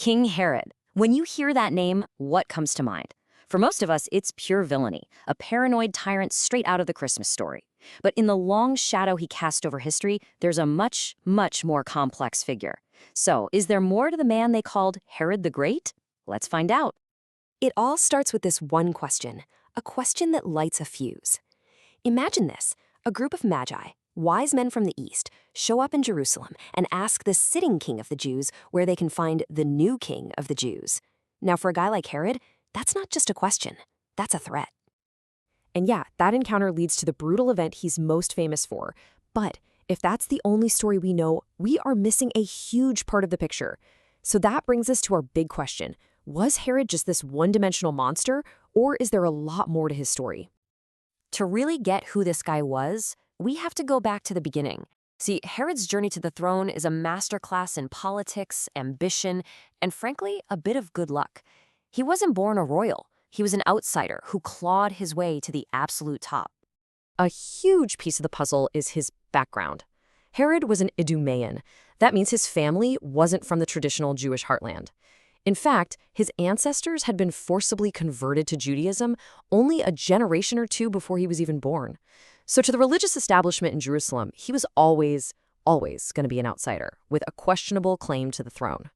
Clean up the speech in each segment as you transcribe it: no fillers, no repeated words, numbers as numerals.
King Herod. When you hear that name, what comes to mind? For most of us, it's pure villainy, a paranoid tyrant straight out of the Christmas story. But in the long shadow he cast over history, there's a much, much more complex figure. So, is there more to the man they called Herod the Great? Let's find out. It all starts with this one question, a question that lights a fuse. Imagine this, a group of magi, wise men from the east, show up in Jerusalem and ask the sitting king of the Jews where they can find the new king of the Jews. Now, for a guy like Herod, that's not just a question, that's a threat. And yeah, that encounter leads to the brutal event he's most famous for. But if that's the only story we know, we are missing a huge part of the picture. So that brings us to our big question. Was Herod just this one-dimensional monster, or is there a lot more to his story? To really get who this guy was, we have to go back to the beginning. See, Herod's journey to the throne is a masterclass in politics, ambition, and frankly, a bit of good luck. He wasn't born a royal. He was an outsider who clawed his way to the absolute top. A huge piece of the puzzle is his background. Herod was an Idumean. That means his family wasn't from the traditional Jewish heartland. In fact, his ancestors had been forcibly converted to Judaism only a generation or two before he was even born. So to the religious establishment in Jerusalem, he was always going to be an outsider with a questionable claim to the throne.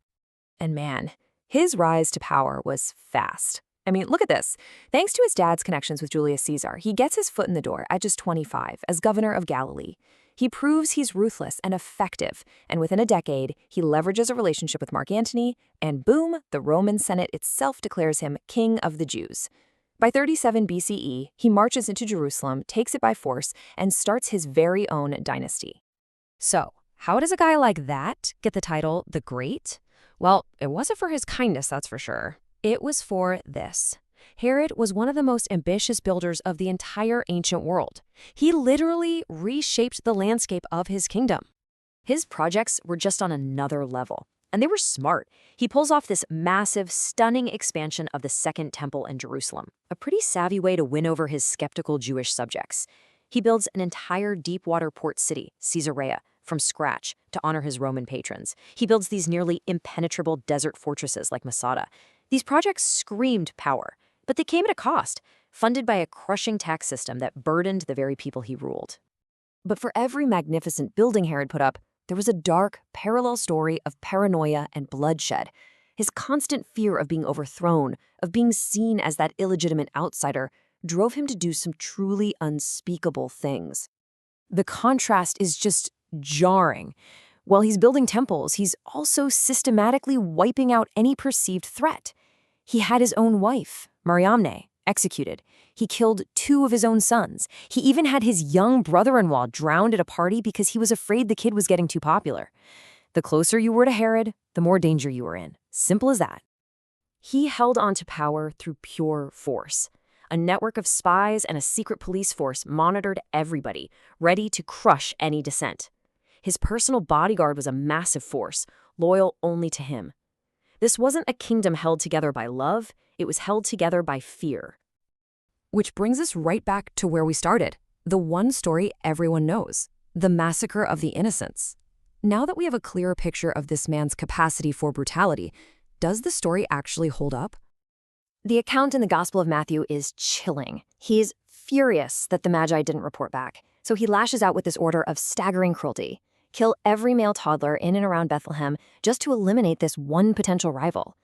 And man, his rise to power was fast. I mean, look at this. Thanks to his dad's connections with Julius Caesar, he gets his foot in the door at just 25 as governor of Galilee. He proves he's ruthless and effective, and within a decade, he leverages a relationship with Mark Antony, and boom, the Roman Senate itself declares him king of the Jews. By 37 BCE, he marches into Jerusalem, takes it by force, and starts his very own dynasty. So, how does a guy like that get the title the Great? Well, it wasn't for his kindness, that's for sure. It was for this. Herod was one of the most ambitious builders of the entire ancient world. He literally reshaped the landscape of his kingdom. His projects were just on another level, and they were smart. He pulls off this massive, stunning expansion of the Second Temple in Jerusalem, a pretty savvy way to win over his skeptical Jewish subjects. He builds an entire deep-water port city, Caesarea, from scratch to honor his Roman patrons. He builds these nearly impenetrable desert fortresses like Masada. These projects screamed power, but they came at a cost, funded by a crushing tax system that burdened the very people he ruled. But for every magnificent building Herod put up, there was a dark, parallel story of paranoia and bloodshed. His constant fear of being overthrown, of being seen as that illegitimate outsider, drove him to do some truly unspeakable things. The contrast is just jarring. While he's building temples, he's also systematically wiping out any perceived threat. He had his own wife, Mariamne, executed. He killed 2 of his own sons. He even had his young brother-in-law drowned at a party because he was afraid the kid was getting too popular. The closer you were to Herod, the more danger you were in. Simple as that. He held on to power through pure force. A network of spies and a secret police force monitored everybody, ready to crush any dissent. His personal bodyguard was a massive force, loyal only to him. This wasn't a kingdom held together by love, it was held together by fear. Which brings us right back to where we started, the one story everyone knows, the massacre of the innocents. Now that we have a clearer picture of this man's capacity for brutality, does the story actually hold up? The account in the Gospel of Matthew is chilling. He's furious that the Magi didn't report back, so he lashes out with this order of staggering cruelty. Kill every male toddler in and around Bethlehem just to eliminate this one potential rival.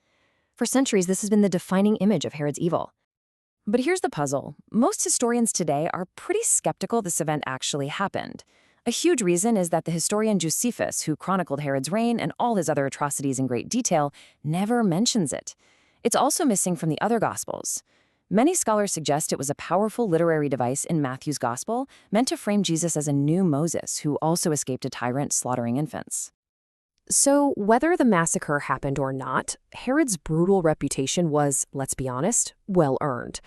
For centuries, this has been the defining image of Herod's evil. But here's the puzzle. Most historians today are pretty skeptical this event actually happened. A huge reason is that the historian Josephus, who chronicled Herod's reign and all his other atrocities in great detail, never mentions it. It's also missing from the other Gospels. Many scholars suggest it was a powerful literary device in Matthew's Gospel, meant to frame Jesus as a new Moses who also escaped a tyrant slaughtering infants. So, whether the massacre happened or not, Herod's brutal reputation was, let's be honest, well-earned.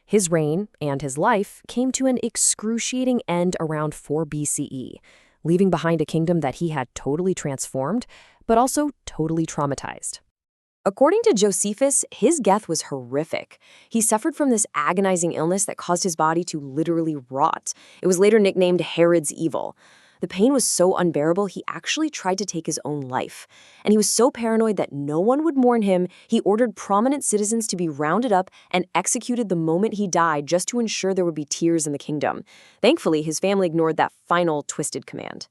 His reign and his life came to an excruciating end around 4 BCE, leaving behind a kingdom that he had totally transformed, but also totally traumatized. According to Josephus, his death was horrific. He suffered from this agonizing illness that caused his body to literally rot. It was later nicknamed Herod's Evil. The pain was so unbearable, he actually tried to take his own life. And he was so paranoid that no one would mourn him, he ordered prominent citizens to be rounded up and executed the moment he died just to ensure there would be tears in the kingdom. Thankfully, his family ignored that final twisted command.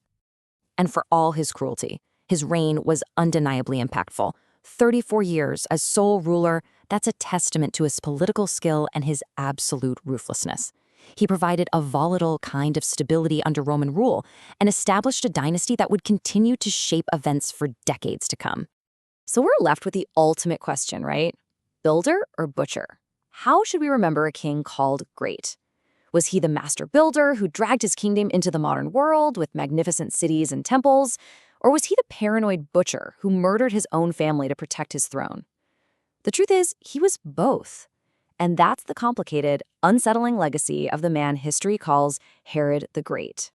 And for all his cruelty, his reign was undeniably impactful. 34 years as sole ruler, that's a testament to his political skill and his absolute ruthlessness. He provided a volatile kind of stability under Roman rule and established a dynasty that would continue to shape events for decades to come. So we're left with the ultimate question, right? Builder or butcher? How should we remember a king called Great? Was he the master builder who dragged his kingdom into the modern world with magnificent cities and temples? Or was he the paranoid butcher who murdered his own family to protect his throne? The truth is, he was both. And that's the complicated, unsettling legacy of the man history calls Herod the Great.